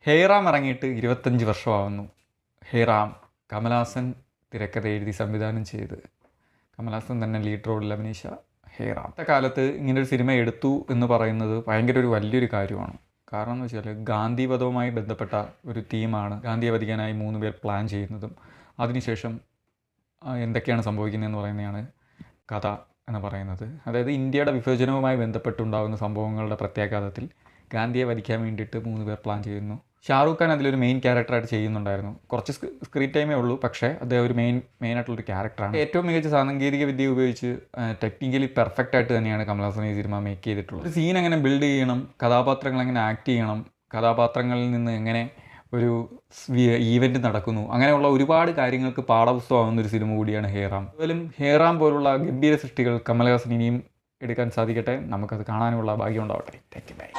ഹേറാം ഇറങ്ങിയിട്ട് 25 വർഷമാവുന്നു. ഹേറാം കമൽഹാസൻ തിരക്കഥ എഴുതി സംവിധാനം ചെയ്ത് കമൽഹാസൻ തന്നെ ലീഡ് റോളിൽ അഭിനയിച്ച ഹേറാം. ഇന്നത്തെ കാലത്ത് ഇങ്ങനൊരു സിനിമ എടുത്തു എന്ന് പറയുന്നത് ഭയങ്കര ഒരു വലിയൊരു കാര്യമാണ്. കാരണം എന്ന് വെച്ചാൽ ഗാന്ധി വധവുമായി ബന്ധപ്പെട്ട ഒരു തീമാണ്. ഗാന്ധിയെ വധിക്കാനായി 3 പേർ പ്ലാൻ ചെയ്യുന്നതും അതിനുശേഷം എന്തൊക്കെയാണ് സംഭവിക്കുന്നതെന്ന് പറയുന്നതാണ് കഥ എന്ന് പറയുന്നത്. അതായത് ഇന്ത്യയുടെ വിഭജനവുമായി ബന്ധപ്പെട്ടുണ്ടാകുന്ന സംഭവങ്ങളുടെ പ്രത്യാഘാതത്തിൽ ഗാന്ധിയെ വധിക്കാൻ വേണ്ടിയിട്ട് 3 പേർ പ്ലാൻ ചെയ്യുന്നു. ഷാറൂഖ് ഖാൻ അതിലൊരു മെയിൻ ക്യാരക്ടറായിട്ട് ചെയ്യുന്നുണ്ടായിരുന്നു. കുറച്ച് സ്ക്രീൻ ടൈമേ ഉള്ളൂ, പക്ഷേ അദ്ദേഹം ഒരു മെയിനായിട്ടുള്ളൊരു ക്യാരക്ടറാണ്. ഏറ്റവും മികച്ച സാങ്കേതിക വിദ്യ ഉപയോഗിച്ച് ടെക്നിക്കലി പെർഫെക്റ്റ് ആയിട്ട് തന്നെയാണ് കമൽഹാസൻ ഈ സിനിമ മേക്ക് ചെയ്തിട്ടുള്ളത്. ഒരു സീൻ എങ്ങനെ ബിൽഡ് ചെയ്യണം, കഥാപാത്രങ്ങൾ എങ്ങനെ ആക്ട് ചെയ്യണം, കഥാപാത്രങ്ങളിൽ നിന്ന് എങ്ങനെ ഒരു ഈവൻറ്റ് നടക്കുന്നു, അങ്ങനെയുള്ള ഒരുപാട് കാര്യങ്ങൾക്ക് പാഠപുസ്തകമാകുന്ന ഒരു സിനിമ കൂടിയാണ് ഹേറാം. അതുപോലും ഹേറാം പോലുള്ള ഗംഭീര സൃഷ്ടികൾ കമൽഹാസൻ ഇനിയും എടുക്കാൻ സാധിക്കട്ടെ. നമുക്കത് കാണാനുള്ള ഭാഗ്യം ഉണ്ടാവട്ടെ. Thank you. ബൈ.